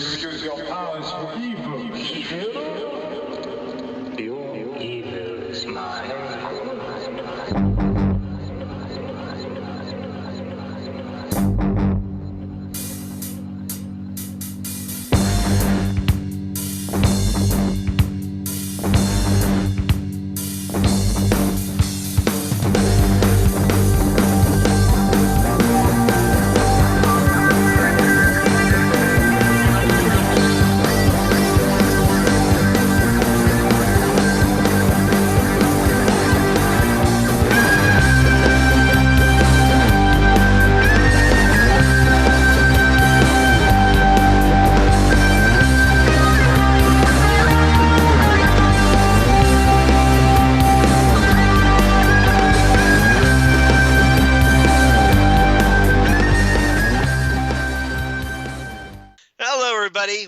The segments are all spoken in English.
use your powers for evil. Evil? Your evil is mine.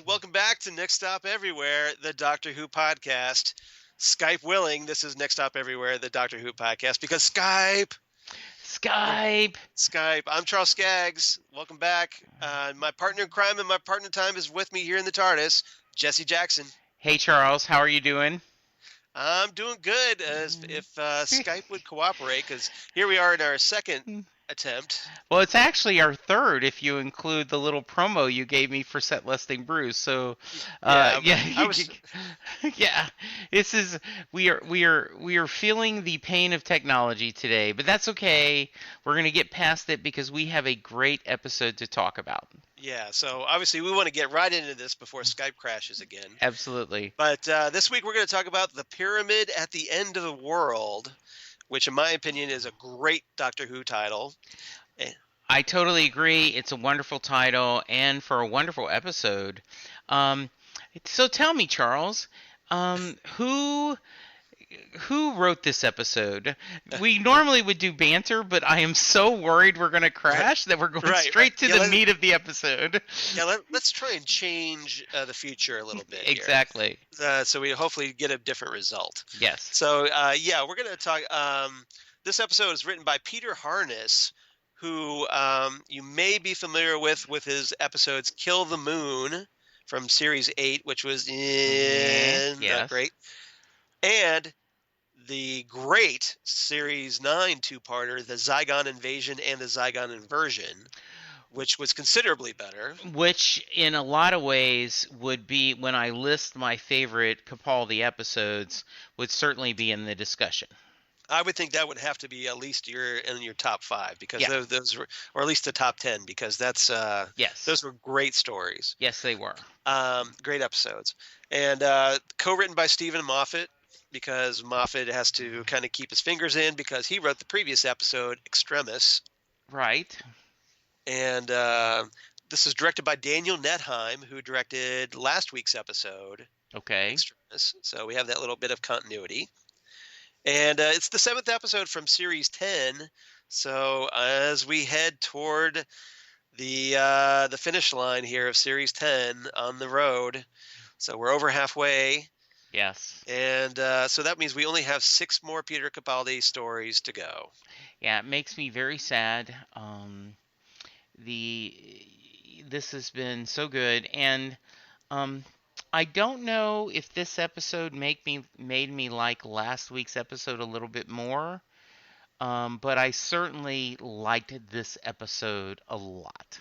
Welcome back to Next Stop Everywhere, the Doctor Who podcast. Skype willing, this is Next Stop Everywhere, the Doctor Who podcast, because Skype. I'm Charles Skaggs. Welcome back. My partner in crime and my partner in time is with me here in the TARDIS, Jesse Jackson. Hey, Charles. How are you doing? I'm doing good, as if Skype would cooperate, because here we are in our second attempt. Well, it's actually our third if you include the little promo you gave me for Set Listing Bruce. So, this is we are feeling the pain of technology today, but that's okay. We're gonna get past it because we have a great episode to talk about. Yeah, so obviously we want to get right into this before Skype crashes again. Absolutely. But this week we're going to talk about the Pyramid at the End of the World, which in my opinion is a great Doctor Who title. I totally agree. It's a wonderful title and for a wonderful episode. So tell me, Charles, who wrote this episode? We normally would do banter, but I am so worried we're going to crash that we're going straight to the meat of the episode. Yeah, let's try and change the future a little bit. Exactly. So we hopefully get a different result. Yes. So, we're going to talk. This episode is written by Peter Harness, who you may be familiar with his episodes Kill the Moon from Series 8, which was not great. And the great Series 9 two-parter, the Zygon Invasion and the Zygon Inversion, which was considerably better. Which, in a lot of ways, would be, when I list my favorite Capaldi episodes, would certainly be in the discussion. I would think that would have to be at least in your top 5, because those were, or at least the top 10, because that's those were great stories. Yes, they were. Great episodes. And co-written by Stephen Moffat, because Moffat has to kind of keep his fingers in because he wrote the previous episode, Extremis. Right. And this is directed by Daniel Nettheim, who directed last week's episode. Okay. Extremis. So we have that little bit of continuity. And it's the 7th episode from Series 10. So as we head toward the finish line here of Series 10 on the road, so we're over halfway. Yes. And so that means we only have 6 more Peter Capaldi stories to go. Yeah, it makes me very sad. This has been so good, and I don't know if this episode made me like last week's episode a little bit more, but I certainly liked this episode a lot.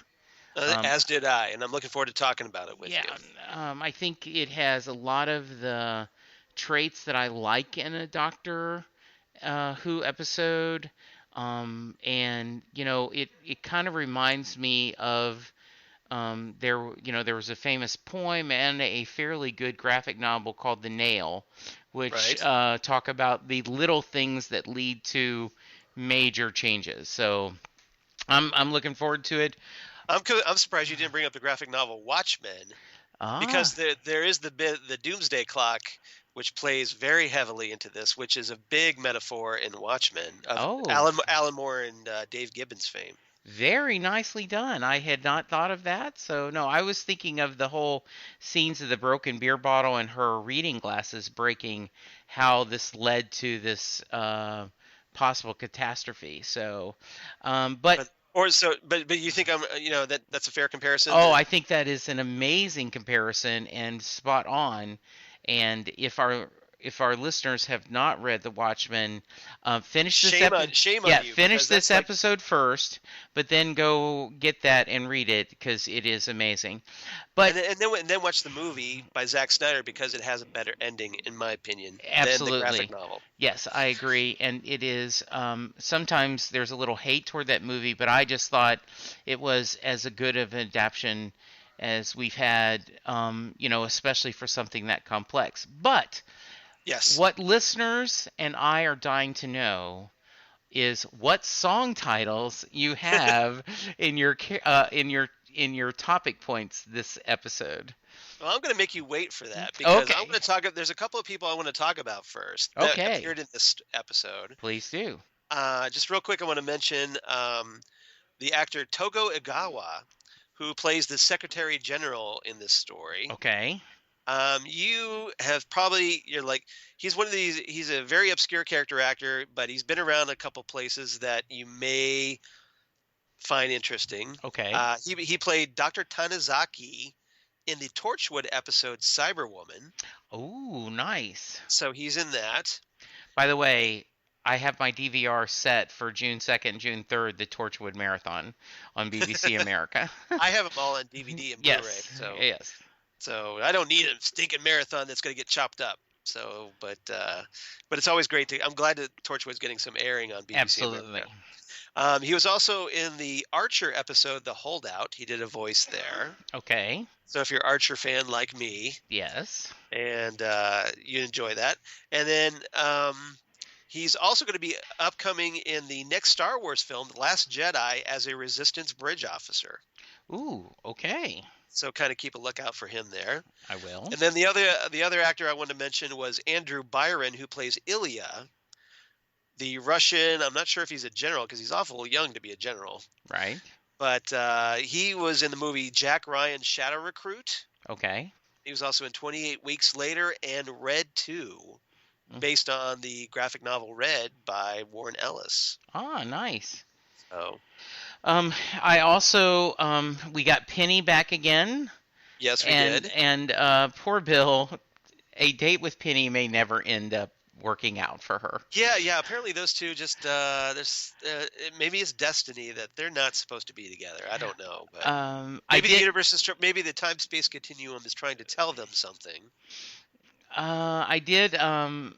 As did I, and I'm looking forward to talking about it with you. I think it has a lot of the traits that I like in a Doctor Who episode, and it kind of reminds me of there was a famous poem and a fairly good graphic novel called The Nail, which talk about the little things that lead to major changes. So I'm looking forward to it. I'm surprised you didn't bring up the graphic novel Watchmen, because there is the Doomsday Clock, which plays very heavily into this, which is a big metaphor in Watchmen of Alan Moore and Dave Gibbons fame. Very nicely done. I had not thought of that. So, no, I was thinking of the whole scenes of the broken beer bottle and her reading glasses breaking, how this led to this possible catastrophe. So, but Or so, but you think that's a fair comparison? Oh, That I think that is an amazing comparison and spot on. And if our listeners have not read The Watchmen, finish this shame on yeah, you, finish because this that's like, episode first, but then go get that and read it because it is amazing. But and then watch the movie by Zack Snyder because it has a better ending, in my opinion, than the graphic absolutely. novel. Yes, I agree. And it is, sometimes there's a little hate toward that movie, but I just thought it was as a good of an adaptation as we've had, especially for something that complex. But Yes. what listeners and I are dying to know is what song titles you have in your topic points this episode. Well, I'm going to make you wait for that because I'm Okay. going to talk. There's a couple of people I want to talk about first that Okay. appeared in this episode. Please do. Just real quick, I want to mention the actor Togo Igawa, who plays the Secretary General in this story. Okay. You're like, he's one of these. He's a very obscure character actor, but he's been around a couple places that you may find interesting. Okay. He played Dr. Tanizaki in the Torchwood episode Cyberwoman. Oh, nice. So he's in that. By the way, I have my DVR set for June 2nd, June 3rd, the Torchwood Marathon on BBC America. I have them all on DVD and Blu-ray. Yes. So Yes. so I don't need a stinking marathon that's going to get chopped up. So, but it's always great to. I'm glad that Torchwood's getting some airing on BBC Absolutely. America. He was also in the Archer episode, The Holdout. He did a voice there. Okay. So if you're an Archer fan like me, Yes. and you enjoy that, and then he's also going to be upcoming in the next Star Wars film, The Last Jedi, as a Resistance bridge officer. Ooh, okay. So kind of keep a lookout for him there. I will. And then the other actor I wanted to mention was Andrew Byron, who plays Ilya, the Russian. I'm not sure if he's a general because he's awful young to be a general. Right. But he was in the movie Jack Ryan's Shadow Recruit. Okay. He was also in 28 Weeks Later and Red 2, based on the graphic novel Red by Warren Ellis. Ah, nice. So. I also, we got Penny back again. Yes, we did. And poor Bill, a date with Penny may never end up working out for her. Yeah. Apparently, those two just maybe it's destiny that they're not supposed to be together. I don't know, but maybe the universe is maybe the time-space continuum is trying to tell them something. I did, and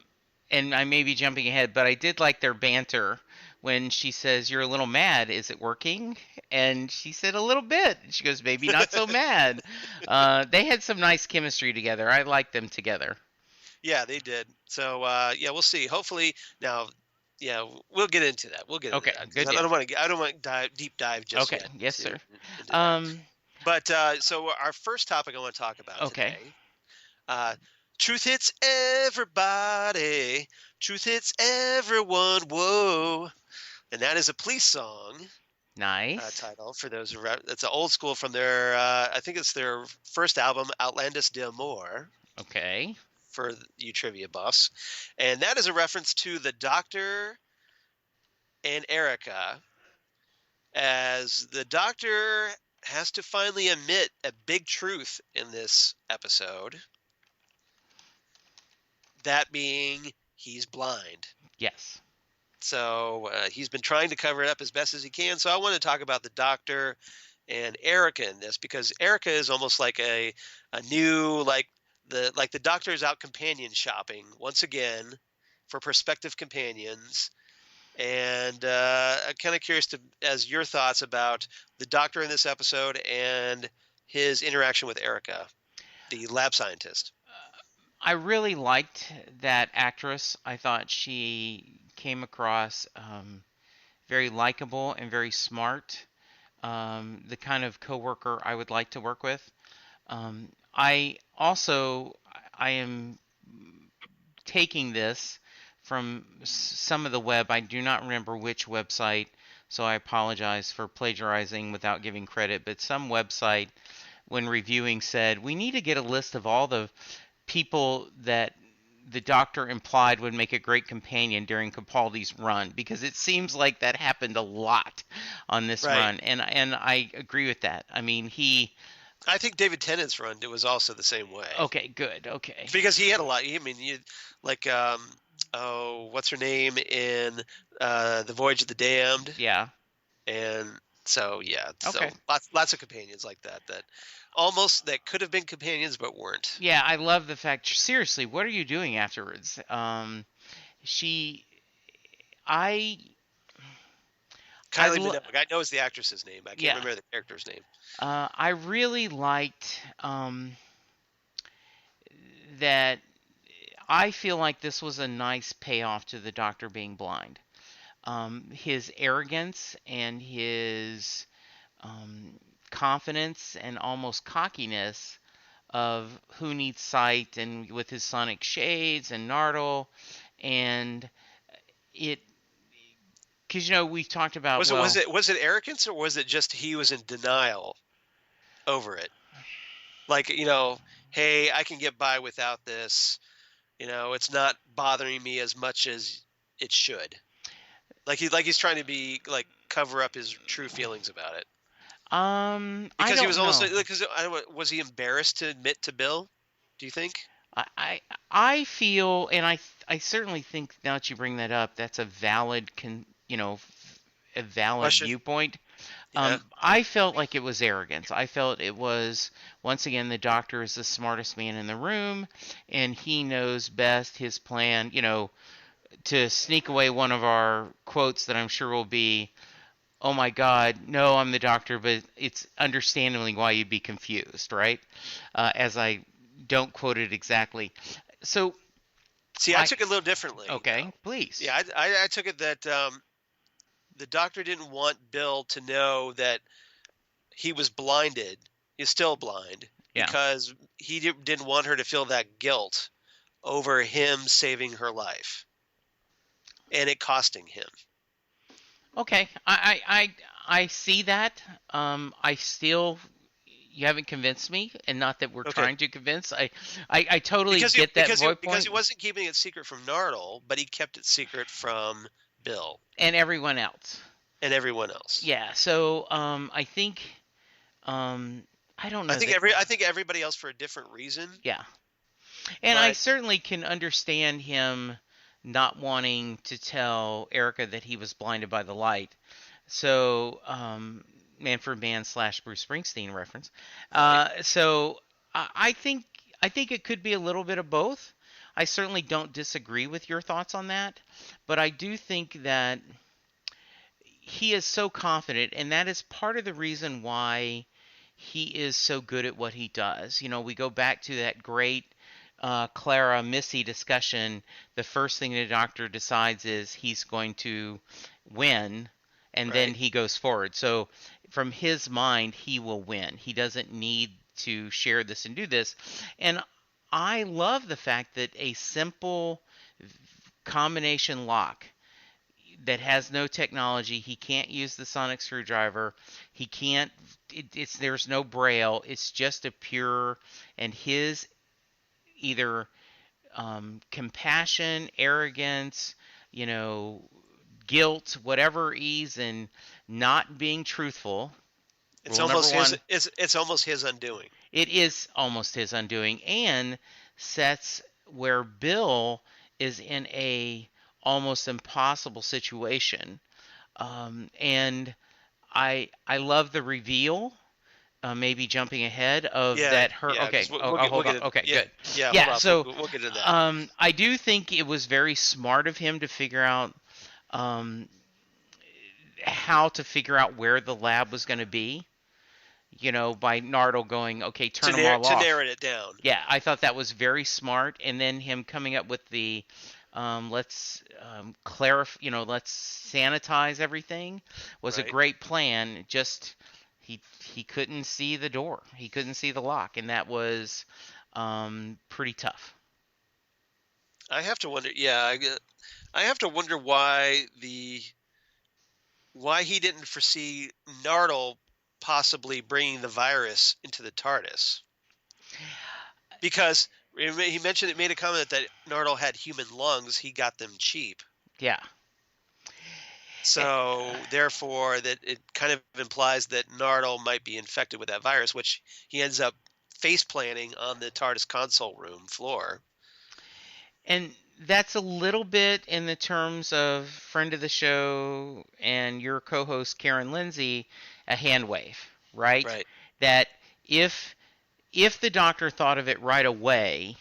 I may be jumping ahead, but I did like their banter when she says, "You're a little mad. Is it working?" And she said, "A little bit." She goes, "Maybe not so mad." They had some nice chemistry together. I liked them together. Yeah, they did. So we'll see. Hopefully, now, we'll get into that. We'll get into that. Good. I don't want to deep dive just yet. Okay. Yes, sir. But so our first topic I want to talk about today. Truth hits everybody. Truth hits everyone. Whoa. And that is a Police song. Nice. Title for those. It's an old school from their, I think it's their first album, Outlandis d'Amour. Okay. For you trivia buffs. And that is a reference to the Doctor and Erica, as the Doctor has to finally admit a big truth in this episode. That being, he's blind. Yes. So he's been trying to cover it up as best as he can. So I want to talk about the Doctor and Erica in this, because Erica is almost like a new, the Doctor is out companion shopping once again for prospective companions. And I'm kind of curious as your thoughts about the Doctor in this episode and his interaction with Erica, the lab scientist. I really liked that actress. I thought she came across very likable and very smart. The kind of coworker I would like to work with. I am taking this from some of the web. I do not remember which website, so I apologize for plagiarizing without giving credit. But some website, when reviewing, said we need to get a list of all the people that the Doctor implied would make a great companion during Capaldi's run, because it seems like that happened a lot on this Right. run, and I agree with that. I mean, I think David Tennant's run, it was also the same way. okay, good, okay. Because he had a lot. I mean, like, what's her name in The Voyage of the Damned? Yeah. And so, yeah, Okay. so lots of companions like that that could have been companions but weren't. Yeah, I love the fact. Seriously, what are you doing afterwards? She, I, I, Kylie lo- Minogue. I know is the actress's name. I can't yeah, remember the character's name. I really liked that. I feel like this was a nice payoff to the Doctor being blind. His arrogance and his confidence and almost cockiness of who needs sight, and with his sonic shades and Nardole, and it, because we've talked about, Was it arrogance, or was it just he was in denial over it? Like, hey, I can get by without this. It's not bothering me as much as it should. Like he's trying to be like cover up his true feelings about it. I Because don't he was almost know. because was he embarrassed to admit to Bill? Do you think? I feel, and I certainly think, now that you bring that up, that's a valid a valid Question. viewpoint. Yeah. I felt like it was arrogance. I felt it was, once again, the Doctor is the smartest man in the room, and he knows best. His plan, to sneak away one of our quotes that I'm sure will be, "Oh my God, no, I'm the Doctor," but it's understandably why you'd be confused, right? As I don't quote it exactly. So, See, I took it a little differently. okay, please. Yeah, I took it that the Doctor didn't want Bill to know that he was blinded. He's still blind, Yeah. because he didn't want her to feel that guilt over him saving her life and it costing him. Okay, I see that. I still, you haven't convinced me, and not that we're Okay. trying to convince. I totally Because get that because viewpoint. he wasn't keeping it secret from Nardole, but he kept it secret from Bill And everyone else. and everyone else. Yeah. So I think I don't know. I think everybody else for a different reason. Yeah. And I But certainly can understand him not wanting to tell Erica that he was blinded by the light. So, Man for Man / Bruce Springsteen reference. So I think it could be a little bit of both. I certainly don't disagree with your thoughts on that, but I do think that he is so confident, and that is part of the reason why he is so good at what he does. We go back to that great Clara Missy discussion. The first thing the Doctor decides is he's going to win, and then Right. he goes forward. So from his mind, he will win. He doesn't need to share this and do this. And I love the fact that a simple combination lock that has no technology, he can't use the sonic screwdriver, he can't, there's no braille, it's just a pure, and his either compassion, arrogance, guilt, whatever ease in not being truthful. It's Rule almost number his. one, It's almost his undoing. it is almost his undoing, and sets where Bill is in a almost impossible situation. And I love the reveal. Maybe jumping ahead of Yeah. that. Her. Yeah. Okay. 'Cause Hold on. Okay. yeah. Good. Yeah. Yeah. Hold on. So We'll get to that. I do think it was very smart of him to figure out how to figure out where the lab was going to be. By Nardole going, okay, turn them all To off. narrow it down. Yeah, I thought that was very smart, and then him coming up with the let's clarify, let's sanitize everything was a Right. great plan. Just he couldn't see the door, he couldn't see the lock, and that was pretty tough. I have to wonder. Yeah. I have to wonder why he didn't foresee Nardole possibly bringing the virus into the TARDIS. Because He mentioned it made a comment that Nardole had human lungs. He got them cheap. Yeah. So therefore, that it kind of implies that Nardole might be infected with that virus, which he ends up face planting on the TARDIS console room floor. And that's a little bit in the terms of friend of the show and your co-host Karen Lindsay, a hand wave, right? Right. That if the Doctor thought of it right away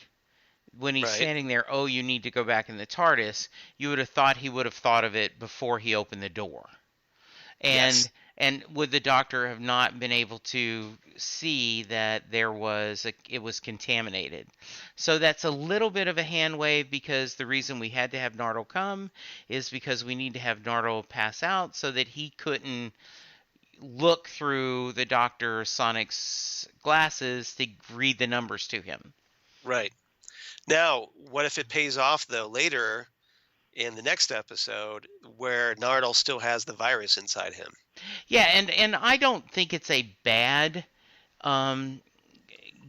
when he's Right. standing there, oh, you need to go back in the TARDIS, you would have thought he would have thought of it before he opened the door. And Yes. and would the Doctor have not been able to see that it was contaminated? So that's a little bit of a hand wave, because the reason we had to have Nardole come is because we need to have Nardole pass out so that he couldn't look through the Dr. Sonic's glasses to read the numbers to him. Right. Now, what if it pays off, though, later in the next episode where Nardole still has the virus inside him? Yeah, and I don't think it's a bad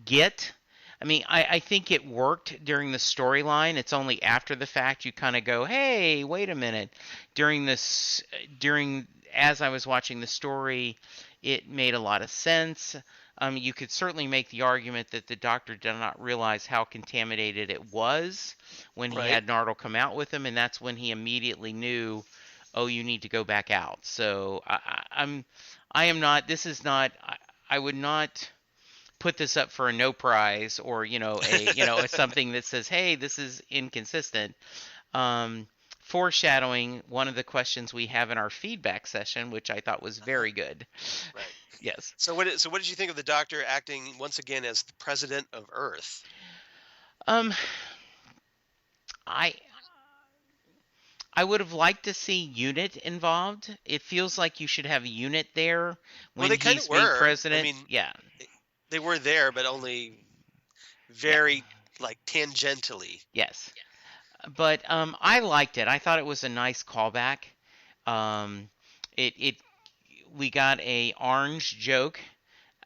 get. I mean, I think it worked during the storyline. It's only after the fact you kind of go, hey, wait a minute. As I was watching the story, it made a lot of sense. You could certainly make the argument that the Doctor did not realize how contaminated it was when he Right. had Nardole come out with him, and that's when he immediately knew, oh, you need to go back out. So I am not. This is not. I would not put this up for a no prize, or something that says, hey, this is inconsistent. Foreshadowing one of the questions we have in our feedback session, which I thought was very good. Right. Yes. So what did you think of the Doctor acting once again as the president of Earth? I would have liked to see Unit involved. It feels like you should have a Unit there when they kind he's of being were. president. I mean, yeah. They were there, but only very like tangentially. Yes. But I liked it. I thought it was a nice callback. We got a orange joke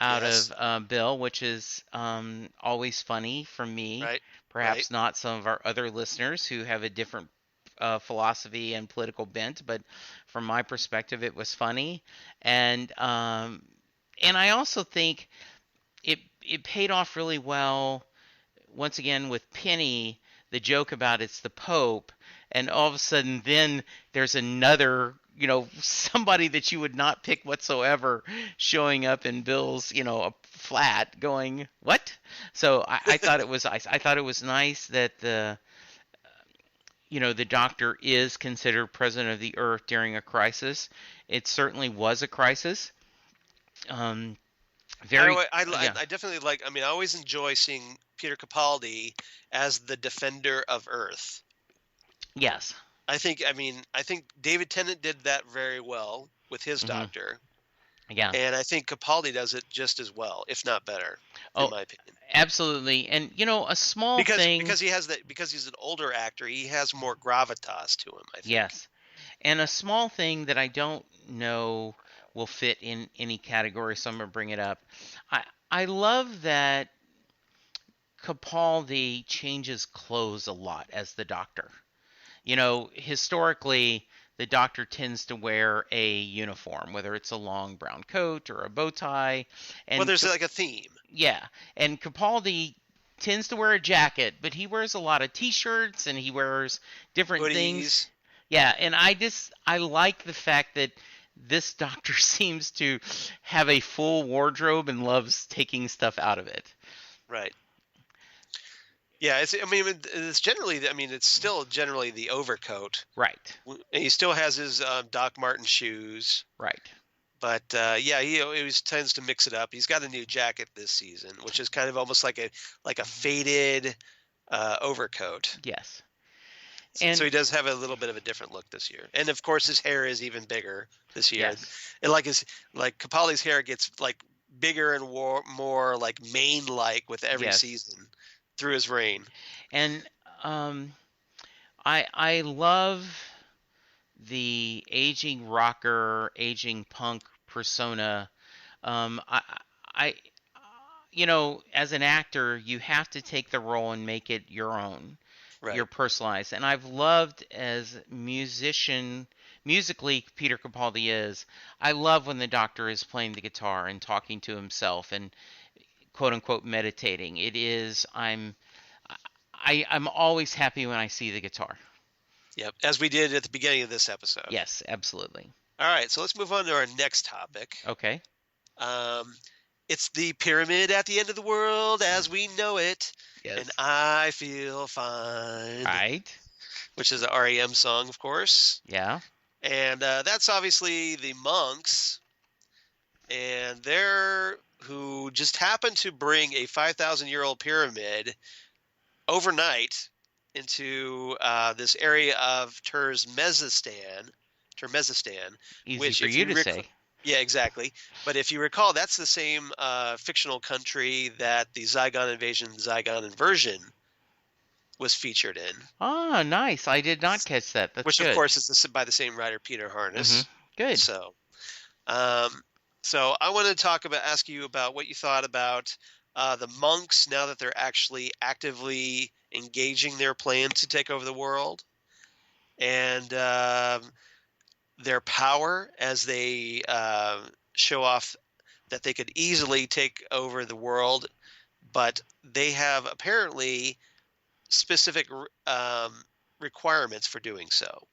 out Yes. of Bill, which is always funny for me. Right. Perhaps not some of our other listeners who have a different philosophy and political bent, but from my perspective, it was funny. And I also think it paid off really well. Once again, with Penny, the joke about it's the Pope, and all of a sudden, then there's another, somebody that you would not pick whatsoever showing up in Bill's, a flat, going what? So I thought it was nice. I thought it was nice that the Doctor is considered president of the Earth during a crisis. It certainly was a crisis. I definitely like. I mean, I always enjoy seeing Peter Capaldi as the defender of Earth. Yes. I think David Tennant did that very well with his Doctor. Yeah. And I think Capaldi does it just as well, if not better, in my opinion. Absolutely. And a small thing, because he's an older actor, he has more gravitas to him, I think. Yes. And a small thing that I don't know will fit in any category, so I'm going to bring it up. I love that Capaldi changes clothes a lot as the Doctor. Historically, the Doctor tends to wear a uniform, whether it's a long brown coat or a bow tie. And there's like a theme. Yeah. And Capaldi tends to wear a jacket, but he wears a lot of T-shirts and he wears different Hoodies. things. Yeah, and I like the fact that this Doctor seems to have a full wardrobe and loves taking stuff out of it. Right. Yeah, it's still generally the overcoat. Right. And he still has his Doc Marten shoes. Right. But he always tends to mix it up. He's got a new jacket this season, which is kind of almost like a faded overcoat. Yes. So he does have a little bit of a different look this year. And of course his hair is even bigger this year. Yes. And like Capaldi's hair gets like bigger and more like mane-like with every season through his reign. And I love the aging rocker, aging punk persona. as an actor, you have to take the role and make it your own, your Right. personalized. And I've loved as musically Peter Capaldi is. I love when the Doctor is playing the guitar and talking to himself and quote unquote meditating. It is I'm always happy when I see the guitar. Yep. As we did at the beginning of this episode. Yes, absolutely. All right. So let's move on to our next topic. Okay. Um, it's the pyramid at the end of the world as we know it. Yes. And I feel fine. Right. Which is an REM song, of course. Yeah. And that's obviously the monks. And they're who just happened to bring a 5,000-year-old pyramid overnight into this area of Turkmenistan, Easy which, for if you you to say. yeah, exactly. But if you recall, that's the same fictional country that the Zygon inversion was featured in. Ah, nice. I did not catch that. That's which, good. of course, is by the same writer, Peter Harness. Good. So, so I want to ask you about what you thought about the monks now that they're actually actively engaging their plan to take over the world, and their power as they show off that they could easily take over the world, but they have apparently specific requirements for doing so.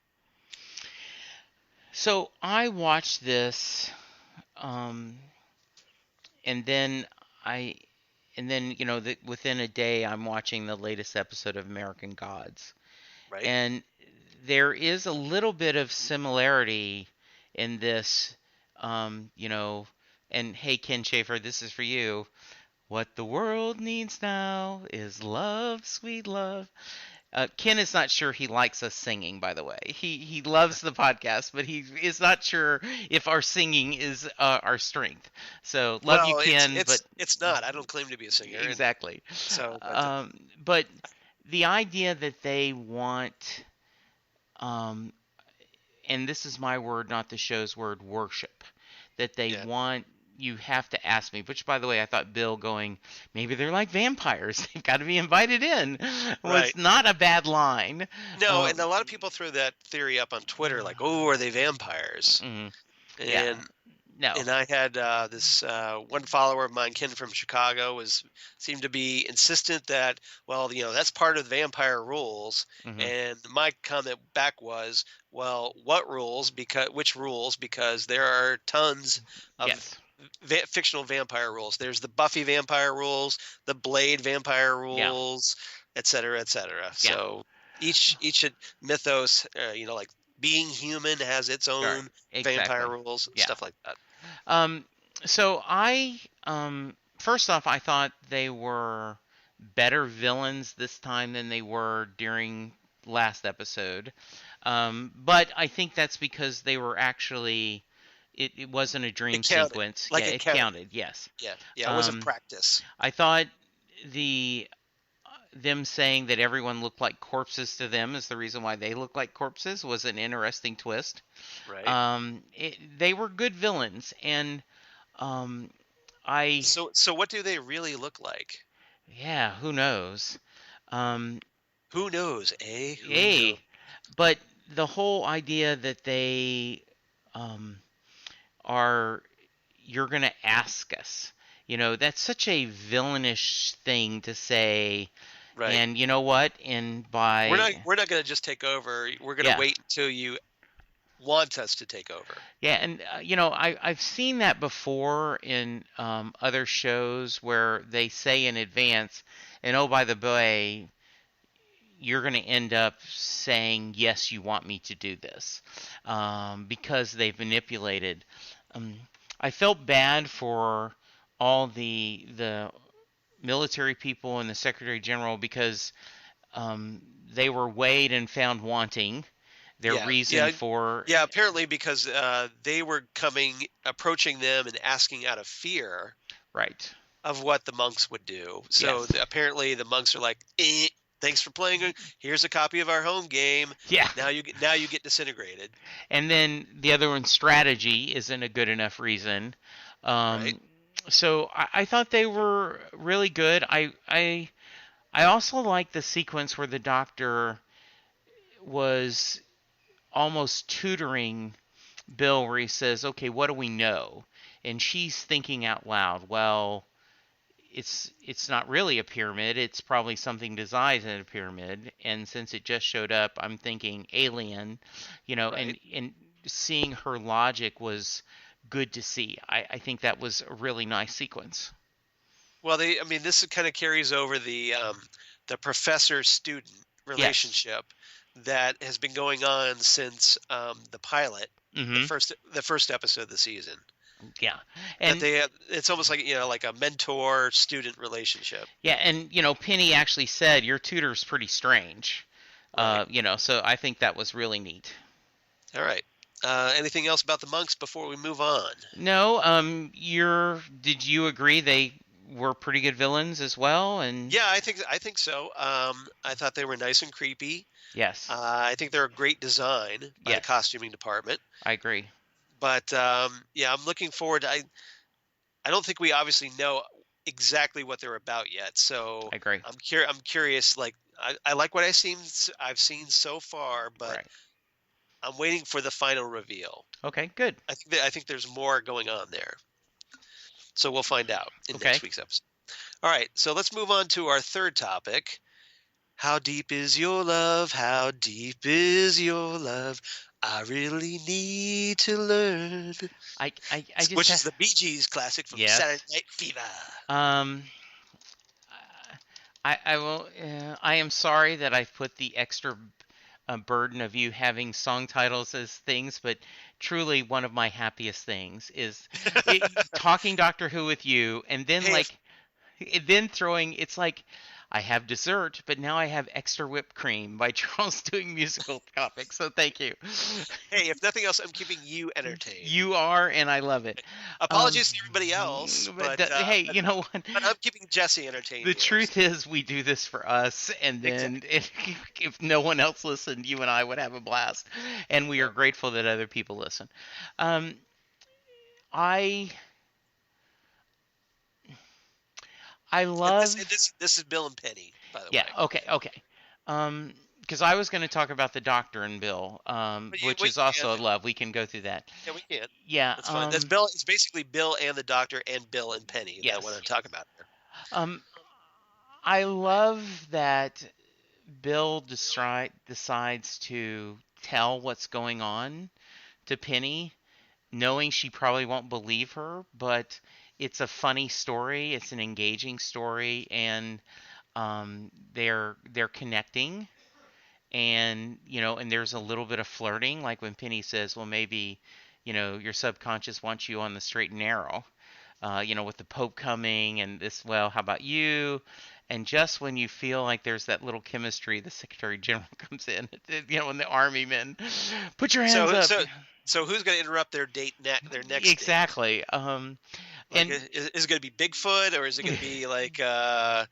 So I watched this, and then within a day I'm watching the latest episode of American Gods, Right. and there is a little bit of similarity in this, and hey, Ken Schaefer, this is for you. What the world needs now is love, sweet love. Ken is not sure he likes us singing, by the way. He loves the podcast, but he is not sure if our singing is our strength. So love you, Ken, but it's not. I don't claim to be a singer. Exactly. So, but the idea that they want, and this is my word, not the show's word, worship, that they want. You have to ask me, which, by the way, I thought Bill going, maybe they're like vampires. They've got to be invited in. Was not a bad line. No, and a lot of people throw that theory up on Twitter, like, oh, are they vampires? Mm-hmm. No. And I had this one follower of mine, Ken from Chicago, seemed to be insistent that, well, that's part of the vampire rules. Mm-hmm. And my comment back was, well, what rules? Which rules? Because there are tons of fictional vampire rules. There's the Buffy vampire rules, the Blade vampire rules, et cetera, et cetera. Yeah. So each mythos, like being human has its own vampire rules, stuff like that. So I, first off, I thought they were better villains this time than they were during last episode. But I think that's because they were actually, it wasn't a dream sequence. Like it counted. Yes. Yeah, it wasn't practice. I thought them saying that everyone looked like corpses to them is the reason why they look like corpses was an interesting twist. Right. They were good villains, and So what do they really look like? Yeah, who knows? Who knows, eh? Knows? But the whole idea that they are, you're going to ask us. That's such a villainish thing to say. Right. And you know what? We're not going to just take over. We're going to wait until you want us to take over. Yeah, and I've seen that before in other shows where they say in advance, and oh, by the way, you're going to end up saying, yes, you want me to do this, because they've manipulated. I felt bad for all the military people and the Secretary General because they were weighed and found wanting. Their reason for... Yeah, apparently because they were approaching them and asking out of fear of what the monks would do. So apparently the monks are like, thanks for playing. Here's a copy of our home game. Yeah. Now you get disintegrated. And then the other one, strategy, isn't a good enough reason. So I thought they were really good. I also like the sequence where the doctor was almost tutoring Bill, where he says, "Okay, what do we know?" And she's thinking out loud. Well, it's not really a pyramid. It's probably something disguised in a pyramid. And since it just showed up, I'm thinking alien, Right. and seeing her logic was good to see. I think that was a really nice sequence. Well, I mean, this kind of carries over the professor-student Yes. relationship that has been going on since the pilot, Mm-hmm. the first episode of the season. Yeah. That And it's almost like like a mentor-student relationship. yeah, and Penny actually said your tutor's pretty strange. Right. So I think that was really neat. All right. Anything else about the monks before we move on? No, did you agree they were pretty good villains as well? And Yeah, I think so. I thought they were nice and creepy. yes, I think they're a great design by the yes, costuming department. I agree. But yeah, I'm looking forward. I don't think we obviously know exactly what they're about yet. So I agree. I'm curious. Like I like what I've seen so far, but Right. I'm waiting for the final reveal. Okay, good. I think there's more going on there. So we'll find out in Okay. next week's episode. All right, so let's move on to our third topic. How deep is your love? How deep is your love? I really need to learn. I just Which is the Bee Gees classic from yes. Saturday Night Fever. Um, I will. I am sorry that I've put the extra burden of you having song titles as things, but truly one of my happiest things is talking Doctor Who with you, and then Hey, then throwing it's like I have dessert, but now I have extra whipped cream by Charles doing musical topics. So thank you. if nothing else, I'm keeping you entertained. You are, and I love it. Um, Apologies to everybody else, but hey, you know what? but I'm keeping Jesse entertained The here. truth is, we do this for us, and then Exactly. if no one else listened, you and I would have a blast, and we are Yep. grateful that other people listen. Um, I I And this, love and this this is Bill and Penny, by the yeah, way. okay. Because I was going to talk about the Doctor and Bill, But which we is can, also a love. We can go through that. yeah, we can. Yeah. That's fine. That's Bill. It's basically Bill and the Doctor and Bill and Penny that what Yes. I'm talking about here. Um, I love that Bill decides to tell what's going on to Penny, knowing she probably won't believe her, but it's a funny story. It's an engaging story, and they're connecting, and and there's a little bit of flirting, like when Penny says, "Well, maybe, your subconscious wants you on the straight and narrow." With the Pope coming and this, well, how about you? And just when you feel like there's that little chemistry, the Secretary General comes in, and the Army men, put your hands So up. so so who's going to interrupt their their next date? Exactly. Like, And is it going to be Bigfoot or is it going to be like, a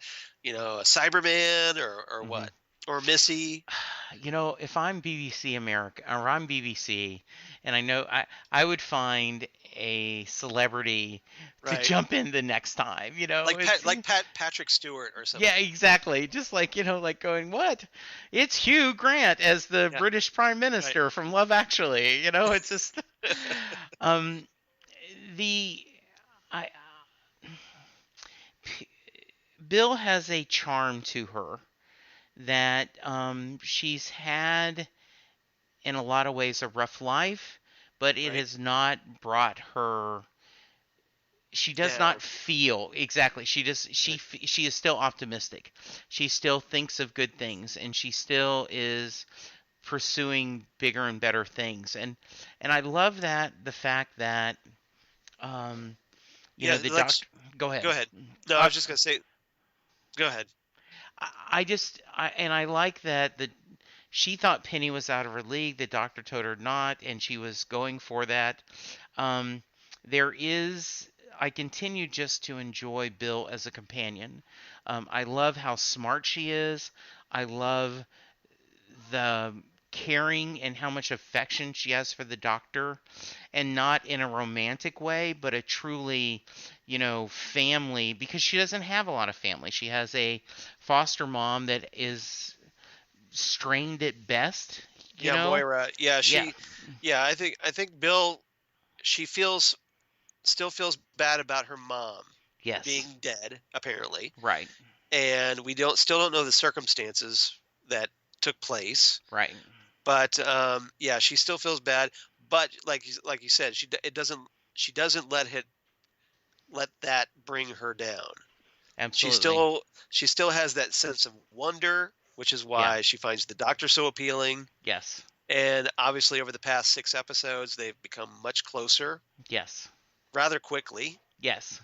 Cyberman or mhm. what? Or Missy? If I'm BBC America or I'm BBC, and I know I would find a celebrity to Right. jump in the next time. It's Like Patrick Stewart or yeah, something. exactly. Just like like going, what? It's Hugh Grant as the Yeah. British Prime Right. Minister from Love Actually. It's just um the I P- Bill has a charm to her that she's had in a lot of ways a rough life, but it Right. has not brought her. She does Down. not feel exactly. Right. She is still optimistic. She still thinks of good things, and she still is pursuing bigger and better things. And I love that the fact that um Yeah. the Like, doctor. Go go ahead. ahead. No, I Uh, was just going to say, go ahead. I like that she thought Penny was out of her league. The doctor told her not, and she was going for that. Um, there is. I continue just to enjoy Bill as a companion. I love how smart she is. I love the caring and how much affection she has for the Doctor, and not in a romantic way, but a truly, family, because she doesn't have a lot of family. She has a foster mom that is strained at best, Yeah, Moira. Yeah, Yeah. I think Bill, she still feels bad about her mom Yes. being dead, apparently. Right. And we still don't know the circumstances that took place. Right. But yeah, she still feels bad. But like you said, she doesn't let that bring her down. She Absolutely. still has that sense of wonder, which is Yeah. why she finds the Doctor so appealing. Yes. And obviously, over the past 6 episodes, they've become much closer Yes. rather quickly, Yes.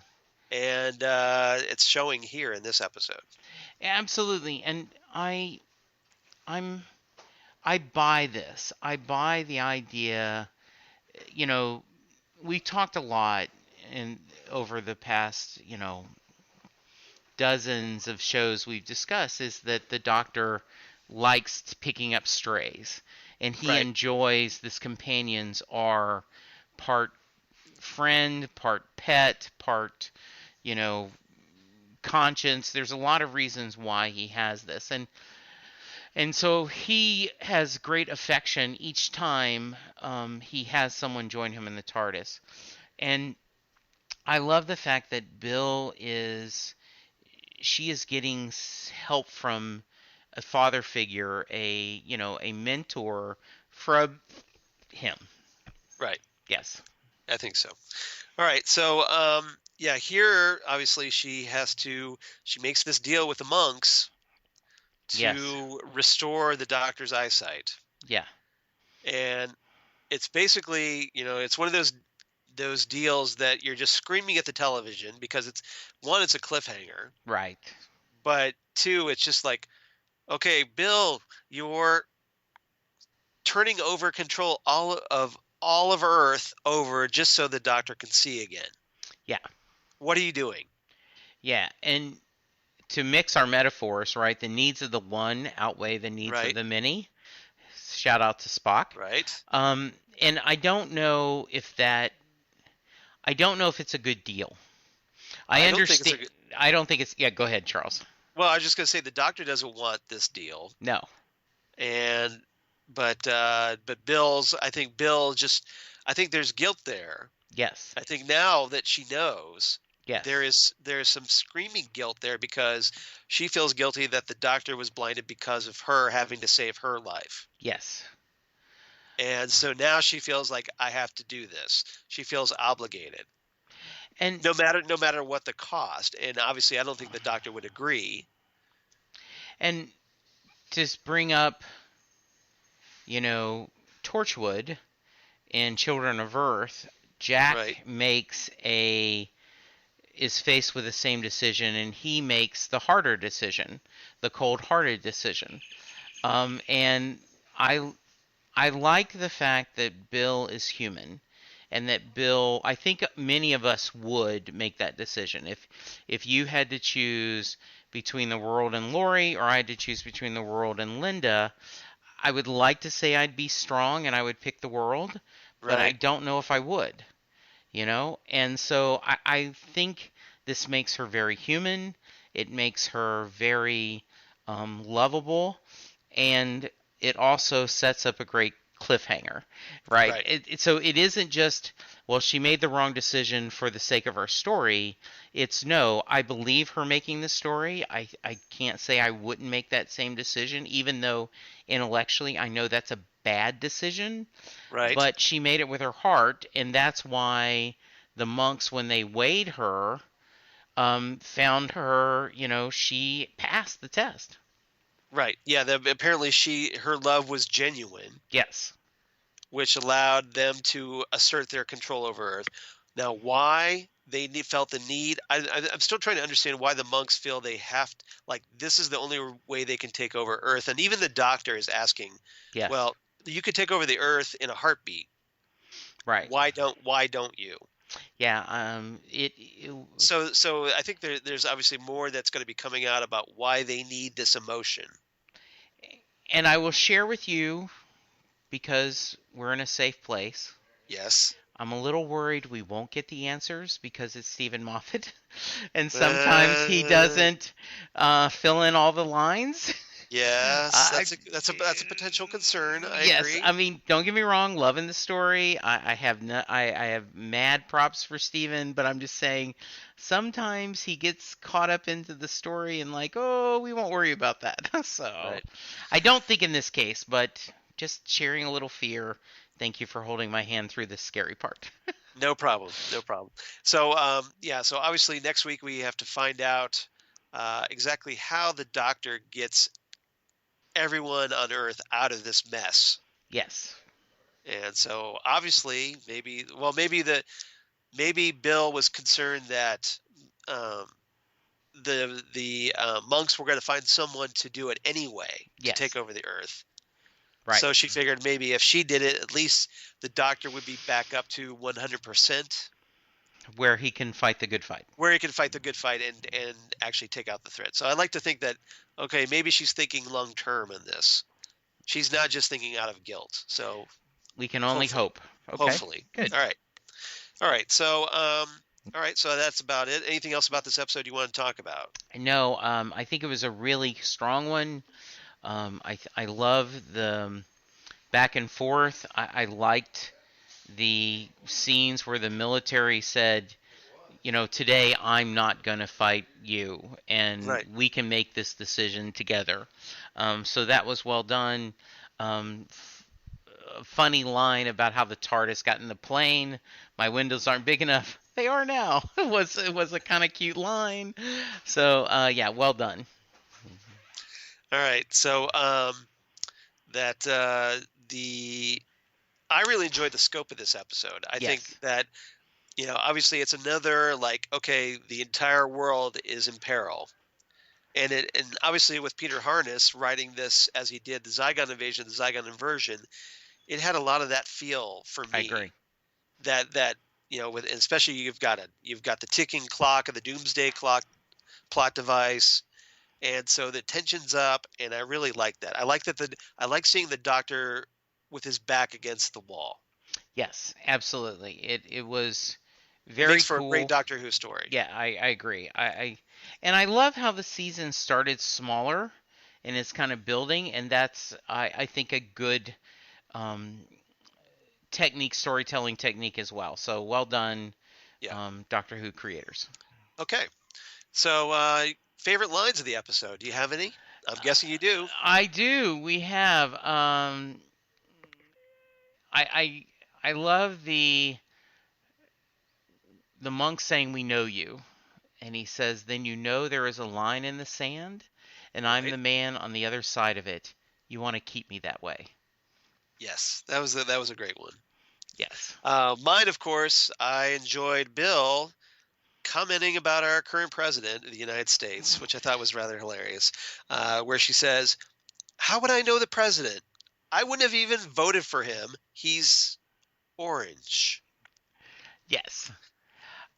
and it's showing here in this episode. Absolutely. And I'm I buy this. I buy the idea, you know, we talked a lot in over the past, dozens of shows we've discussed, is that the Doctor likes picking up strays, and he Right, enjoys this companions are part friend, part pet, part, you know, conscience. There's a lot of reasons why he has this, and so he has great affection each time he has someone join him in the TARDIS. And I love the fact that she is getting help from a father figure, a mentor from him. right. Yes. I think so. All right, so yeah, here obviously she makes this deal with the monks Yes. to restore the Doctor's eyesight, Yeah. and it's basically it's one of those deals that you're just screaming at the television because it's a cliffhanger, Right. but two, it's just like, okay, Bill, you're turning over control all of Earth over just so the Doctor can see again. Yeah. What are you doing? Yeah. And to mix our metaphors, right? The needs of the one outweigh the needs of Right, the many. Shout out to Spock. right. And I don't know if it's a good deal. I I don't think it's understand. I don't think it's. Yeah, go ahead, Charles. well. I was just gonna say the Doctor doesn't want this deal, No. and but I think there's guilt there. Yes. I think now that she knows, Yes. there's some screaming guilt there because she feels guilty that the Doctor was blinded because of her having to save her life. Yes. And so now she feels like I have to do this. She feels obligated. And No matter what the cost. And obviously I don't think the Doctor would agree. and to bring up, you know, Torchwood in Children of Earth, Jack Right. is faced with the same decision, and he makes the harder decision, the cold-hearted decision. And I like the fact that Bill is human, and that Bill, I think many of us would make that decision. If you had to choose between the world and Lori, or I had to choose between the world and Linda, I would like to say I'd be strong and I would pick the world, but I Right. don't know if I would, And so I think this makes her very human. It makes her very lovable, and it also sets up a great cliffhanger, right? Right. So it isn't just, well, she made the wrong decision for the sake of her story. It's no, I believe her making the story. I can't say I wouldn't make that same decision, even though intellectually I know that's a bad decision. Right. But she made it with her heart, and that's why the monks, when they weighed her, found her, she passed the test. Right. Yeah, apparently her love was genuine, Yes. which allowed them to assert their control over Earth. Now, why they felt the need, I'm still trying to understand why the monks feel they have to, like, this is the only way they can take over Earth. And even the Doctor is asking, Yes. well, you could take over the Earth in a heartbeat. Right. Why don't you? Yeah. So I think there's obviously more that's going to be coming out about why they need this emotion. And I will share with you because we're in a safe place. Yes. I'm a little worried we won't get the answers because it's Stephen Moffat, and sometimes he Uh, doesn't fill in all the lines. yes, I, that's a potential concern. I yes, agree. I mean, don't get me wrong, loving the story. I have no, I have mad props for Stephen, but I'm just saying sometimes he gets caught up into the story and like, oh, we won't worry about that. So Right. I don't think in this case, but just sharing a little fear. Thank you for holding my hand through this scary part. No problem. No problem. So, yeah. So obviously next week we have to find out exactly how the Doctor gets everyone on Earth out of this mess. Yes. And so obviously maybe Bill was concerned that um, the monks were going to find someone to do it anyway to Yes. take over the Earth. Right. So she figured maybe if she did it, at least the Doctor would be back up to 100%, Where he can fight the good fight. where he can fight the good fight and actually take out the threat. So I like to think that okay, maybe she's thinking long term in this. She's not just thinking out of guilt. So We can only hopefully, hope. Okay. hopefully, Good. all right. All right. So, all right. So that's about it. Anything else about this episode you want to talk about? No, I think it was a really strong one. I love the back and forth. I liked the scenes where the military said, today I'm not going to fight you, and Right. we can make this decision together. So that was well done. A funny line about how the TARDIS got in the plane. My windows aren't big enough. They are now. It was a kind of cute line. So yeah, well done. All right. So, that the I really enjoyed the scope of this episode. I think Yes, that obviously it's another like okay, the entire world is in peril, and obviously with Peter Harness writing this as he did the Zygon invasion, the Zygon inversion, it had a lot of that feel for I me. agree. That with especially you've got the ticking clock of the doomsday clock plot device, and so the tension's up, and I really like that. I like seeing the Doctor with his back against the wall. Yes, absolutely. It was It very makes for a great cool. Doctor Who story. Yeah, I agree. And I love how the season started smaller and it's kind of building, and that's I think a good um, storytelling technique as well. So well done, Yeah. Doctor Who creators. Okay. So, favorite lines of the episode? Do you have any? I'm guessing you do. I do. We have. I love the monk saying, "We know you," and he says, "Then you know there is a line in the sand, and I'm Right. the man on the other side of it. You want to keep me that way." Yes, that was a great one. Yes. Mine, of course, I enjoyed Bill commenting about our current president of the United States, which I thought was rather hilarious. Where she says, "How would I know the president? I wouldn't have even voted for him. He's orange." Yes.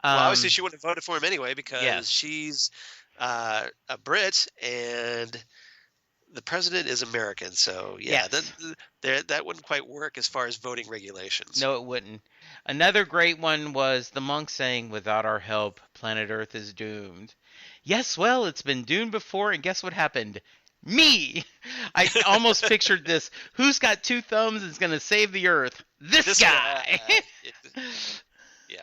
Well, obviously Um, she wouldn't have voted for him anyway because yes. she's a Brit and the president is American. So yeah, Yes. that wouldn't quite work as far as voting regulations. No, it wouldn't. Another great one was the monk saying, "Without our help, planet Earth is doomed." Yes, well, it's been doomed before, and guess what happened? Me! I almost pictured this. Who's got two thumbs and is going to save the Earth? This This guy! guy, yeah.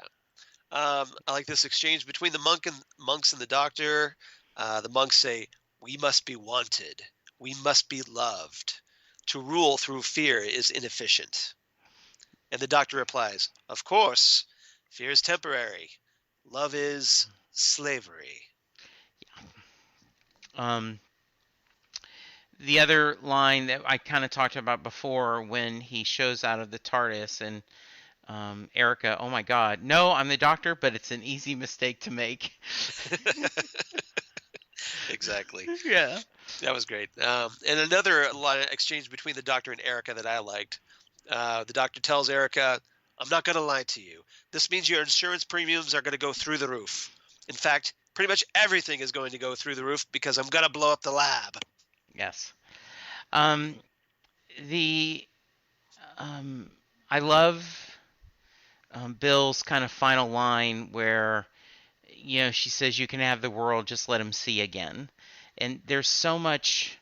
I like this exchange between the monks and the Doctor. The monks say, "We must be wanted. We must be loved. To rule through fear is inefficient." And the Doctor replies, "Of course, fear is temporary. Love is slavery." um, the other line that I kind of talked about before when he shows out of the TARDIS and Erica, "Oh my God, no, I'm the Doctor, but it's an easy mistake to make." Exactly. Yeah. That was great. And another line exchange between the Doctor and Erica that I liked. The Doctor tells Erica, "I'm not going to lie to you. This means your insurance premiums are going to go through the roof. In fact, pretty much everything is going to go through the roof because I'm going to blow up the lab." Yes. Um, the I love Bill's kind of final line where, she says, "You can have the world, just let him see again." And there's so much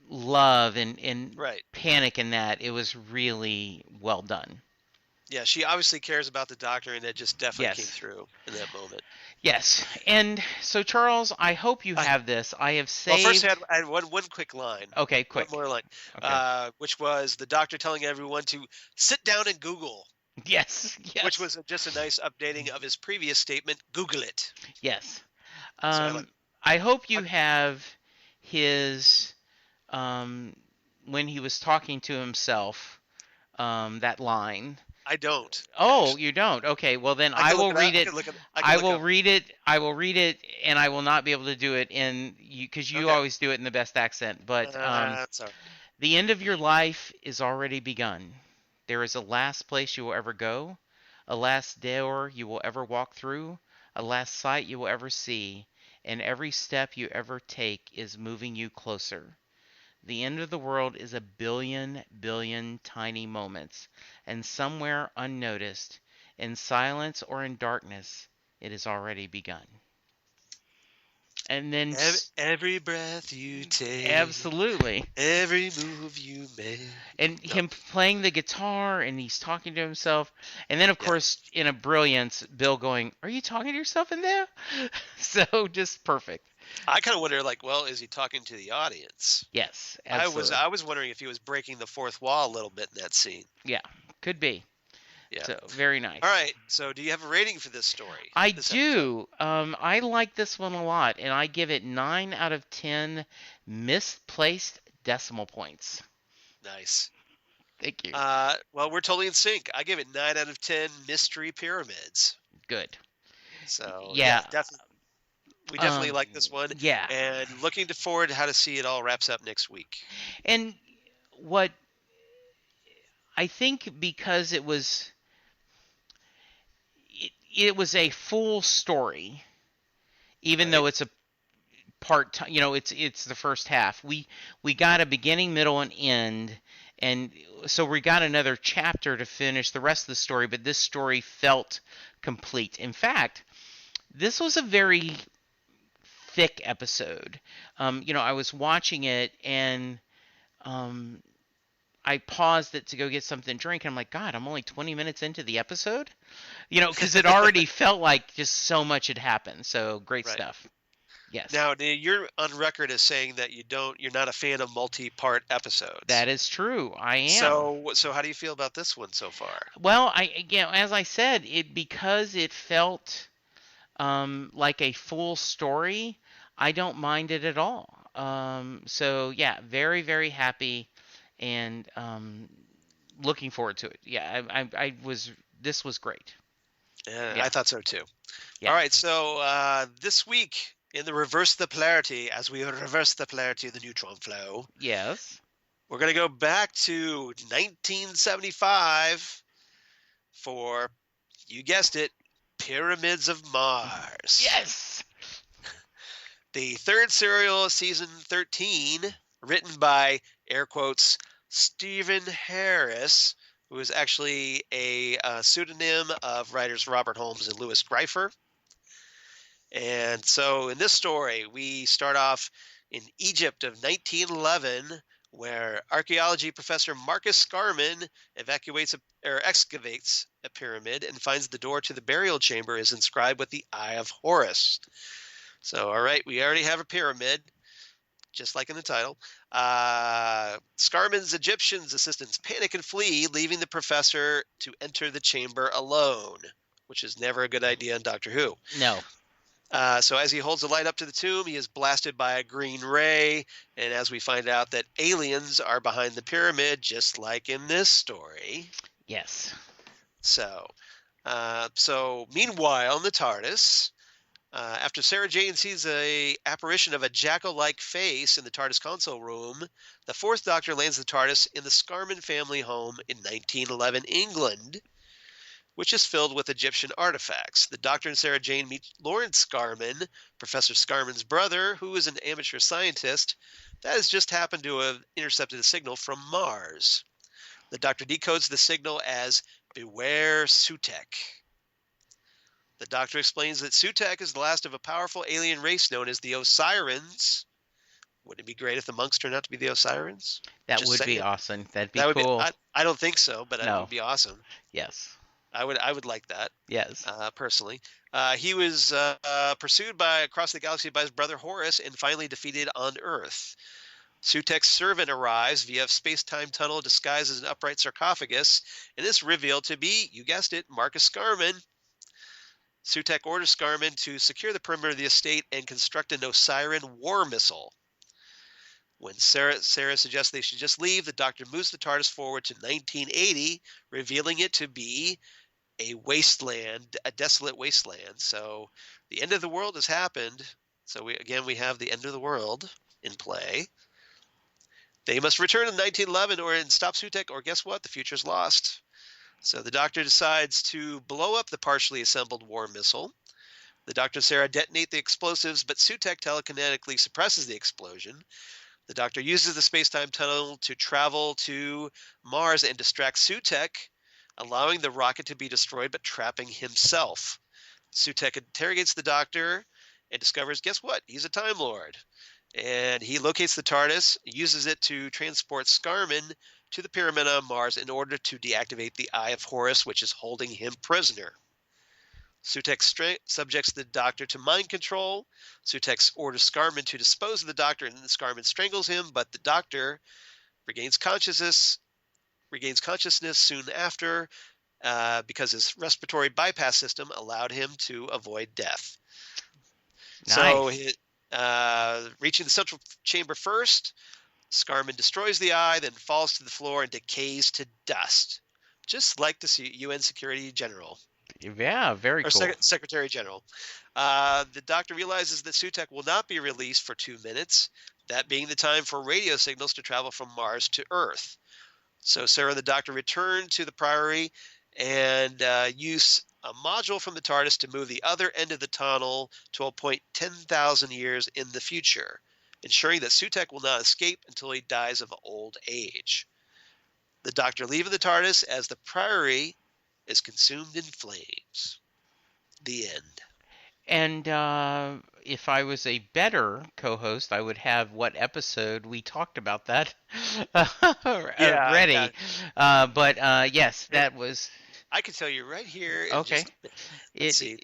love and Right. panic in that. It was really well done. Yeah, she obviously cares about the Doctor, and that just definitely came Yes. through in that moment. Yes. And so, Charles, I hope you I, have this. I have well, first saved. I had one quick line. Okay, One quick. more line, Okay. which was the Doctor telling everyone to sit down and Google, Yes. which Yes. was just a nice updating of his previous statement, Google it. Yes. So I like. I hope you I, have his um, when he was talking to himself, that line. I don't Oh, actually. you don't? Okay, well then I I can look will it up. read it. I can look will up. read it. I will read it, and I will not be able to do it in you because you Okay. always do it in the best accent. But That's all right. the end of your life is already begun. There is a last place you will ever go, a last door you will ever walk through, a last sight you will ever see, and every step you ever take is moving you closer. The end of the world is a billion billion tiny moments, and somewhere unnoticed, in silence or in darkness, it has already begun. And then, Every breath you take, absolutely. every move you make. And No, him playing the guitar, and he's talking to himself. And then, of yeah. course, in a brilliance, Bill going, "Are you talking to yourself in there?" So just perfect. I kind of wonder, like, well, is he talking to the audience? Yes, I was absolutely. I was wondering if he was breaking the fourth wall a little bit in that scene. Yeah, could be. Yeah. So very nice. All right. So, do you have a rating for this story? I This episode? do. I like this one a lot, and I give it 9 out of 10 misplaced decimal points. Nice. Thank you. Well, we're totally in sync. I give it 9 out of 10 mystery pyramids. Good. So, yeah, Yeah. definitely. We definitely Um, like this one, yeah. and looking forward to how to see it all wraps up next week. And what I think, because it was a full story, even Right. though it's a part time, it's the first half. We got a beginning, middle, and end, and so we got another chapter to finish the rest of the story. But this story felt complete. In fact, this was a very thick episode. I was watching it, and um, I paused it to go get something to drink, and I'm like, God, I'm only 20 minutes into the episode. Because it already felt like just so much had happened. So great Right. stuff. Yes. Now, you're on record as saying that you're not a fan of multi-part episodes. That is true. I am. So how do you feel about this one so far? Well, as I said, because it felt like a full story, I don't mind it at all. So yeah, very very happy, and looking forward to it. Yeah, I was. This was great. Yeah. I thought so too. Yeah. All right, so this week in the reverse the polarity, as we reverse the polarity of the neutron flow, Yes. we're going to go back to 1975 for, you guessed it, Pyramids of Mars. Yes. The third serial, season 13, written by, air quotes, Stephen Harris, who is actually a pseudonym of writers Robert Holmes and Louis Greifer. And so in this story, we start off in Egypt of 1911, where archaeology professor Marcus Scarman excavates a pyramid and finds the door to the burial chamber is inscribed with the Eye of Horus. So, all right, we already have a pyramid, just like in the title. Scarman's Egyptians' assistants panic and flee, leaving the professor to enter the chamber alone, which is never a good idea in Doctor Who. No. So as he holds the light up to the tomb, he is blasted by a green ray, and as we find out that aliens are behind the pyramid, just like in this story. Yes. So meanwhile, in the TARDIS, after Sarah Jane sees a apparition of a jackal-like face in the TARDIS console room, the Fourth Doctor lands the TARDIS in the Scarman family home in 1911 England, which is filled with Egyptian artifacts. The Doctor and Sarah Jane meet Lawrence Scarman, Professor Scarman's brother, who is an amateur scientist that has just happened to have intercepted a signal from Mars. The Doctor decodes the signal as "Beware Sutekh." The Doctor explains that Sutekh is the last of a powerful alien race known as the Osirans. Wouldn't it be great if the monks turned out to be the Osirans? That Just would be saying. awesome. That'd be That would be. cool. I don't think so, but it No. would be awesome. Yes. I would like that. Yes. Personally. He was pursued across the galaxy by his brother Horus and finally defeated on Earth. Sutekh's servant arrives via space-time tunnel disguised as an upright sarcophagus and is revealed to be, you guessed it, Marcus Scarman. Sutekh orders Scarman to secure the perimeter of the estate and construct an Osiran war missile. When Sarah suggests they should just leave, the Doctor moves the TARDIS forward to 1980, revealing it to be a wasteland, a desolate wasteland. So the end of the world has happened. So we have the end of the world in play. They must return in 1911 and stop Sutekh, or guess what? The future's lost. So the Doctor decides to blow up the partially assembled war missile. The Doctor and Sarah detonate the explosives, but Sutekh telekinetically suppresses the explosion. The Doctor uses the space-time tunnel to travel to Mars and distract Sutekh, allowing the rocket to be destroyed but trapping himself. Sutekh interrogates the Doctor and discovers, guess what? He's a Time Lord. And he locates the TARDIS, uses it to transport Scarman to the pyramid on Mars in order to deactivate the Eye of Horus, which is holding him prisoner. Sutekh subjects the Doctor to mind control. Sutekh orders Scarman to dispose of the Doctor, and Scarman strangles him, but the Doctor regains consciousness soon after because his respiratory bypass system allowed him to avoid death. Nice. So, reaching the central chamber first, Scarman destroys the eye, then falls to the floor and decays to dust, just like the UN Security General. Yeah, very cool. Secretary General. The Doctor realizes that Sutekh will not be released for 2 minutes, that being the time for radio signals to travel from Mars to Earth. So Sarah and the Doctor return to the Priory and use a module from the TARDIS to move the other end of the tunnel to a point 10,000 years in the future, ensuring that Sutekh will not escape until he dies of old age. The Doctor leaves the TARDIS as the Priory is consumed in flames. The end. And if I was a better co-host, I would have what episode we talked about that ready. Yeah. But yes, that was. I can tell you right here. Okay. Let's see.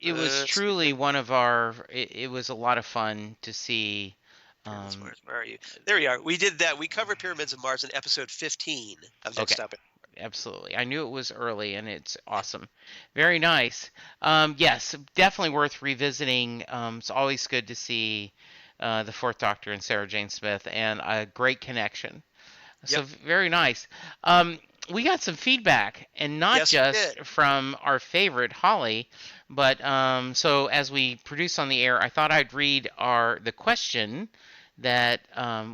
It was truly one of our. It was a lot of fun to see. Where are you? There we are. We did that. We covered Pyramids of Mars in episode 15 of Next Topic. Absolutely. I knew it was early, and it's awesome. Very nice. Yes, definitely worth revisiting. It's always good to see the Fourth Doctor and Sarah Jane Smith, and a great connection. So very nice. We got some feedback, and not just from our favorite Holly, but so as we produce on the air, I thought I'd read the question that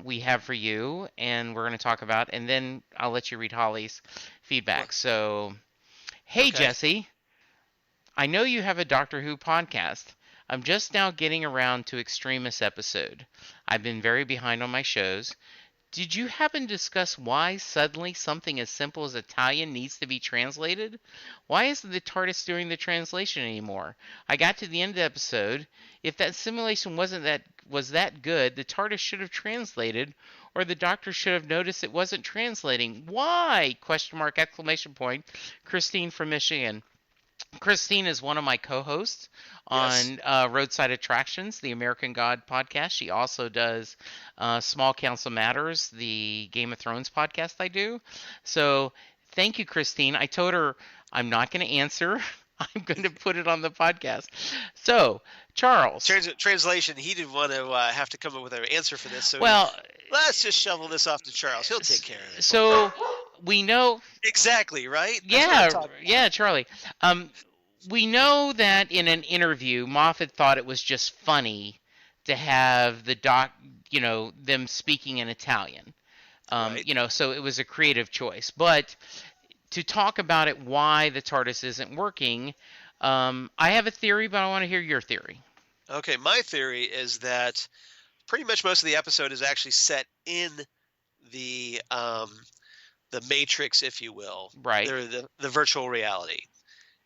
we have for you, and we're going to talk about, and then I'll let you read Holly's feedback. So, hey, Jesse, I know you have a Doctor Who podcast. I'm just now getting around to Extremis episode. I've been very behind on my shows. Did you happen to discuss why suddenly something as simple as Italian needs to be translated? Why isn't the TARDIS doing the translation anymore? I got to the end of the episode. If that simulation was that good, the TARDIS should have translated, or the Doctor should have noticed it wasn't translating. Why? ? Christine from Michigan. Christine is one of my co-hosts on Roadside Attractions, the American God podcast. She also does Small Council Matters, the Game of Thrones podcast I do. So thank you, Christine. I told her I'm not going to answer. I'm going to put it on the podcast. So, Charles. Translation, he didn't want to have to come up with an answer for this. So let's just shovel this off to Charles. He'll take care of it. So we know exactly, right? Yeah, Charlie. We know that in an interview, Moffat thought it was just funny to have them speaking in Italian. Right. So it was a creative choice. But to talk about it, why the TARDIS isn't working, I have a theory, but I want to hear your theory. Okay, my theory is that pretty much most of the episode is actually set in the the Matrix, if you will. Right. They're the virtual reality.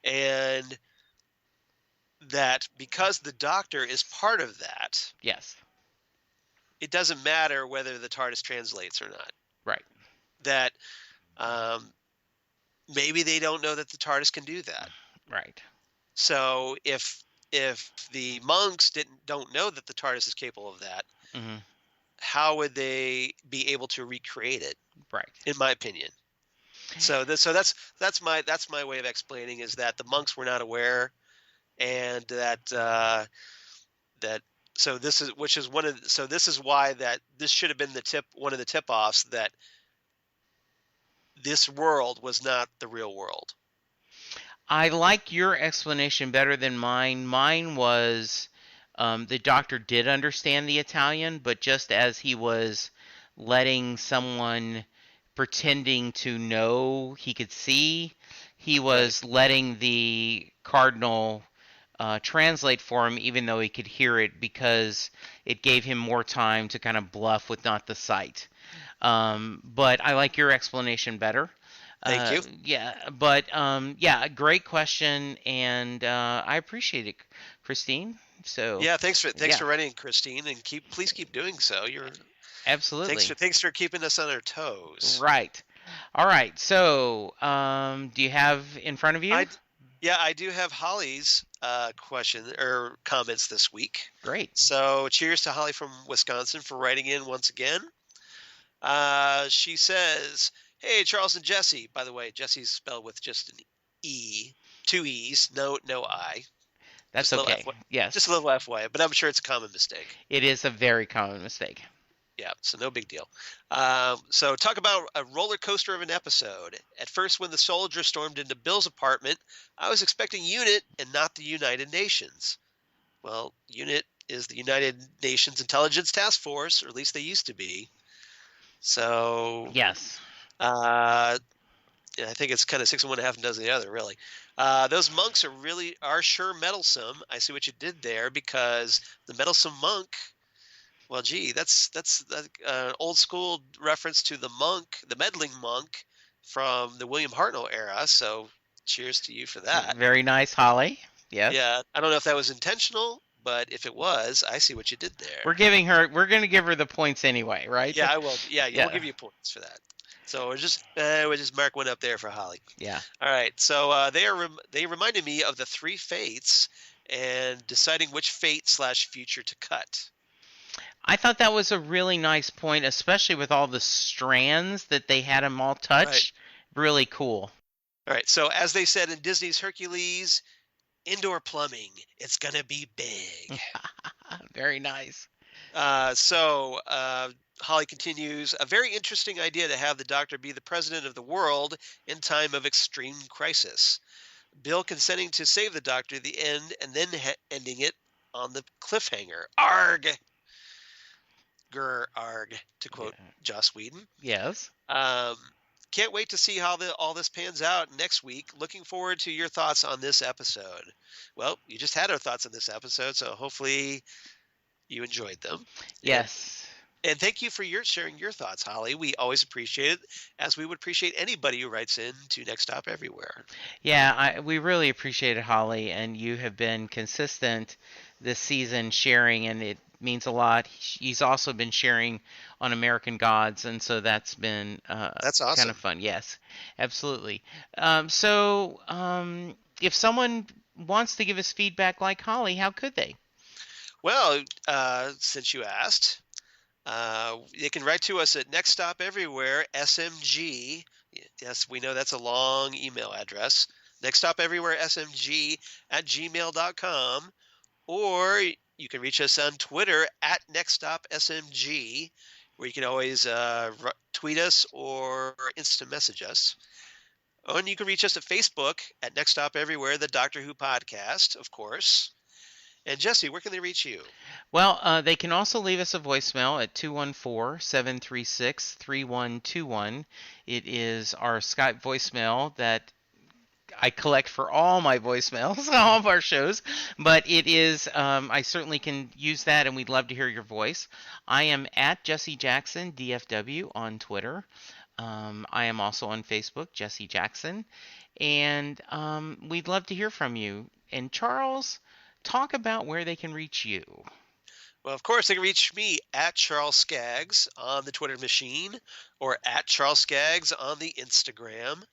And that because the Doctor is part of that, Yes. it doesn't matter whether the TARDIS translates or not. Right. That maybe they don't know that the TARDIS can do that. Right. So if the monks don't know that the TARDIS is capable of that, Mm-hmm. how would they be able to recreate it? Right. In my opinion. So that's my way of explaining is that the monks were not aware, and that so this is why that this should have been one of the tip-offs that this world was not the real world. I like your explanation better than mine. Mine was the Doctor did understand the Italian, but just as he was letting someone pretending to know he could see, he was letting the Cardinal translate for him, even though he could hear it, because it gave him more time to kind of bluff with not the sight. But I like your explanation better. Thank you. Yeah, but yeah, great question, and I appreciate it, Christine. So Yeah, thanks for writing, Christine, and please keep doing so. Absolutely. Thanks for keeping us on our toes. Right. All right. So, do you have in front of you? I do have Holly's question or comments this week. Great. So, cheers to Holly from Wisconsin for writing in once again. She says, "Hey, Charles and Jesse." By the way, Jesse's spelled with just an E, 2 E's, no I. That's just okay. Yes. Just a little FYI, but I'm sure it's a common mistake. It is a very common mistake. Yeah, so no big deal. So talk about a roller coaster of an episode. At first, when the soldier stormed into Bill's apartment, I was expecting UNIT and not the United Nations. Well, UNIT is the United Nations Intelligence Task Force, or at least they used to be. So yes, I think it's kind of 6 of one, half a dozen of the other, really. Those monks are sure meddlesome. I see what you did there, because the meddlesome monk. Well, gee, that's an old school reference to the meddling monk from the William Hartnell era. So, cheers to you for that. Very nice, Holly. Yes. Yeah, I don't know if that was intentional, but if it was, I see what you did there. We're going to give her the points anyway, right? Yeah, I will. Yeah, we'll give you points for that. So we'll just mark one up there for Holly. Yeah. All right. So they reminded me of the 3 fates and deciding which fate/future to cut. I thought that was a really nice point, especially with all the strands that they had them all touch. Right. Really cool. All right. So as they said in Disney's Hercules, indoor plumbing, it's going to be big. Very nice. So Holly continues, a very interesting idea to have the Doctor be the president of the world in time of extreme crisis. Bill consenting to save the Doctor at the end and then ending it on the cliffhanger. Arg! Grr, arg, to quote Joss Whedon. Yes. Can't wait to see how all this pans out next week. Looking forward to your thoughts on this episode. Well, you just had our thoughts on this episode, so hopefully you enjoyed them. Yes. And thank you for sharing your thoughts, Holly. We always appreciate it, as we would appreciate anybody who writes in to Next Stop Everywhere. Yeah, we really appreciate it, Holly, and you have been consistent this season sharing, and it means a lot. He's also been sharing on American Gods, and so that's been that's awesome. Kind of fun. Yes, absolutely. So if someone wants to give us feedback like Holly, how could they? Well, since you asked, you can write to us at Next Stop Everywhere, SMG. Yes, we know that's a long email address. Next Stop Everywhere, SMG at gmail.com. Or you can reach us on Twitter at Next Stop SMG, where you can always tweet us or instant message us. And you can reach us at Facebook at Next Stop Everywhere, the Doctor Who podcast, of course. And Jesse, where can they reach you? Well, they can also leave us a voicemail at 214-736-3121. It is our Skype voicemail that I collect for all my voicemails, all of our shows, but it is, I certainly can use that, and we'd love to hear your voice. I am at Jesse Jackson, DFW, on Twitter. I am also on Facebook, Jesse Jackson, and we'd love to hear from you. And Charles, talk about where they can reach you. Well, of course, they can reach me at Charles Skaggs on the Twitter machine or at Charles Skaggs on the Instagram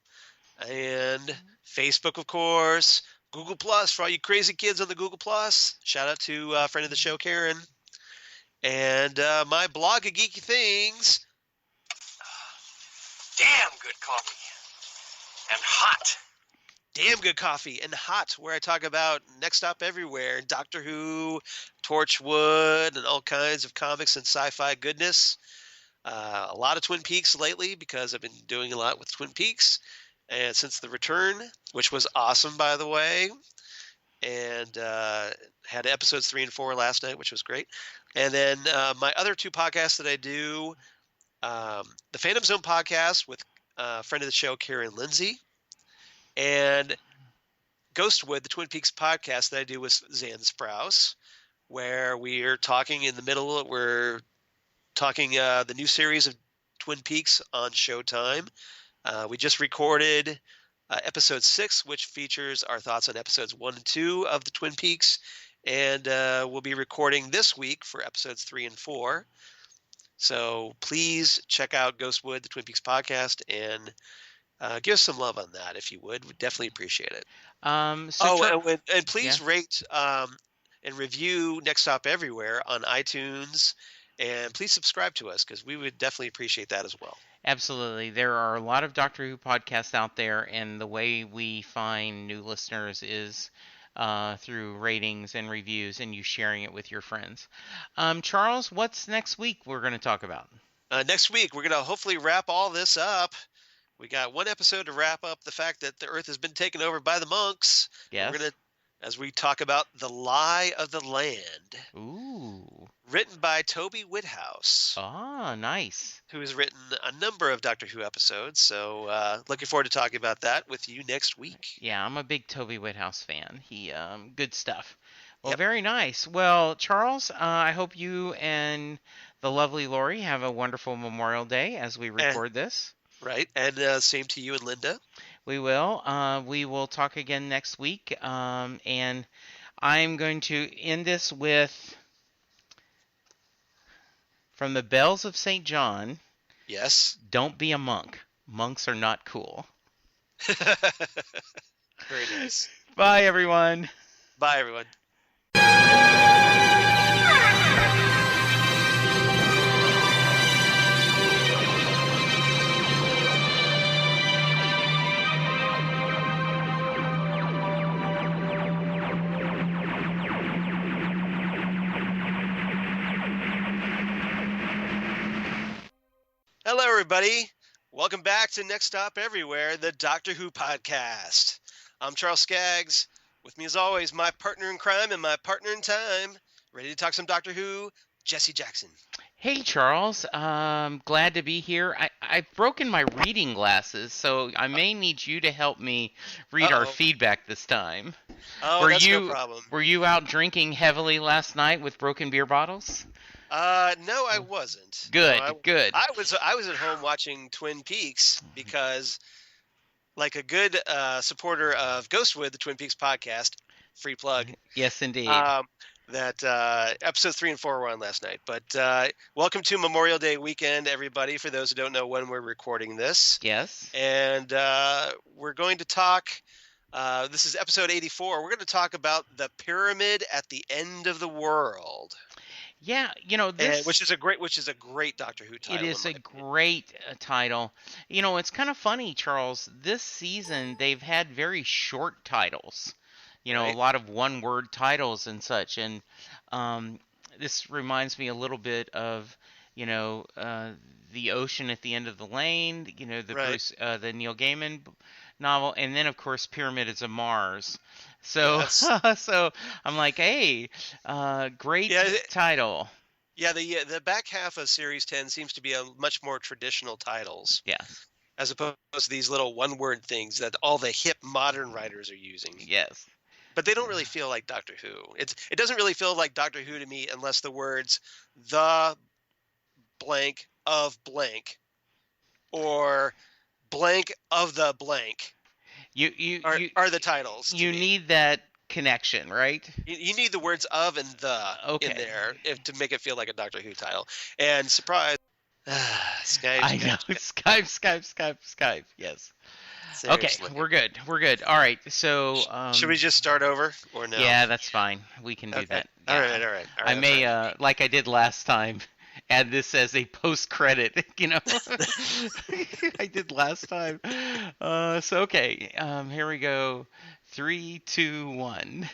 and Facebook, of course. Google Plus for all you crazy kids on the Google Plus. Shout out to friend of the show, Karen. And my blog of geeky things. Damn good coffee. And hot. Damn good coffee and hot, where I talk about Next Stop Everywhere, Doctor Who, Torchwood, and all kinds of comics and sci-fi goodness. A lot of Twin Peaks lately because I've been doing a lot with Twin Peaks. And since the return, which was awesome, by the way, and had episodes 3 and 4 last night, which was great. And then my other two podcasts that I do, the Phantom Zone podcast with a friend of the show, Karen Lindsay, and Ghostwood, the Twin Peaks podcast that I do with Zan Sprouse, where we're talking in the middle. We're talking the new series of Twin Peaks on Showtime. We just recorded episode 6, which features our thoughts on episodes 1 and 2 of the Twin Peaks. And we'll be recording this week for episodes 3 and 4. So please check out Ghostwood, the Twin Peaks podcast, and give us some love on that if you would. We'd definitely appreciate it. And please rate and review Next Stop Everywhere on iTunes. And please subscribe to us because we would definitely appreciate that as well. Absolutely. There are a lot of Doctor Who podcasts out there, and the way we find new listeners is through ratings and reviews and you sharing it with your friends. Charles, what's next week we're going to talk about? Next week, we're going to hopefully wrap all this up. We got one episode to wrap up the fact that the Earth has been taken over by the monks. Yes. We're going to, as we talk about The Lie of the Land. Ooh. Written by Toby Whithouse. Ah, nice. Who has written a number of Doctor Who episodes. So looking forward to talking about that with you next week. Yeah, I'm a big Toby Whithouse fan. He, good stuff. Well, Yep. Very nice. Well, Charles, I hope you and the lovely Lori have a wonderful Memorial Day as we record this. Right. And same to you and Linda. We will. We will talk again next week. And I'm going to end this with from the Bells of St. John. Yes. Don't be a monk. Monks are not cool. Very nice. Bye, everyone. Bye, everyone. Hello, everybody. Welcome back to Next Stop Everywhere, the Doctor Who podcast. I'm Charles Skaggs. With me, as always, my partner in crime and my partner in time. Ready to talk some Doctor Who, Jesse Jackson. Hey, Charles. Glad to be here. I've broken my reading glasses, so I may need you to help me read our feedback this time. Oh, that's no problem. Were you out drinking heavily last night with broken beer bottles? No, I wasn't. Good, No, good. I was at home watching Twin Peaks because, like a good supporter of Ghostwood, the Twin Peaks podcast, free plug. Yes, indeed. That episodes 3 and 4 were on last night. But welcome to Memorial Day weekend, everybody. For those who don't know when we're recording this, Yes. and we're going to talk. This is episode 84. We're going to talk about the pyramid at the end of the world. Yeah, this which is a great Doctor Who title. It is a great title. It's kind of funny, Charles. This season they've had very short titles. Right. A lot of one-word titles and such. And this reminds me a little bit of, The Ocean at the End of the Lane. The Right. the Neil Gaiman novel, and then of course Pyramids of Mars. So Yes. so I'm like, hey, great title. Yeah, the back half of Series 10 seems to be a much more traditional titles. Yes. As opposed to these little one-word things that all the hip modern writers are using. Yes. But they don't really feel like Doctor Who. It doesn't really feel like Doctor Who to me unless the words the blank of blank or blank of the blank You are the titles. you need that connection, right? You need the words of and the in there to make it feel like a Doctor Who title. And surprise, Skype. I know. Skype. Yes. Seriously. Okay, we're good. All right. So Should we just start over or no? Yeah, that's fine. We can do Okay. that. All Yeah. right. I may, like I did last time, add this as a post-credit. I did last time. So okay. Here we go. 3, 2, 1.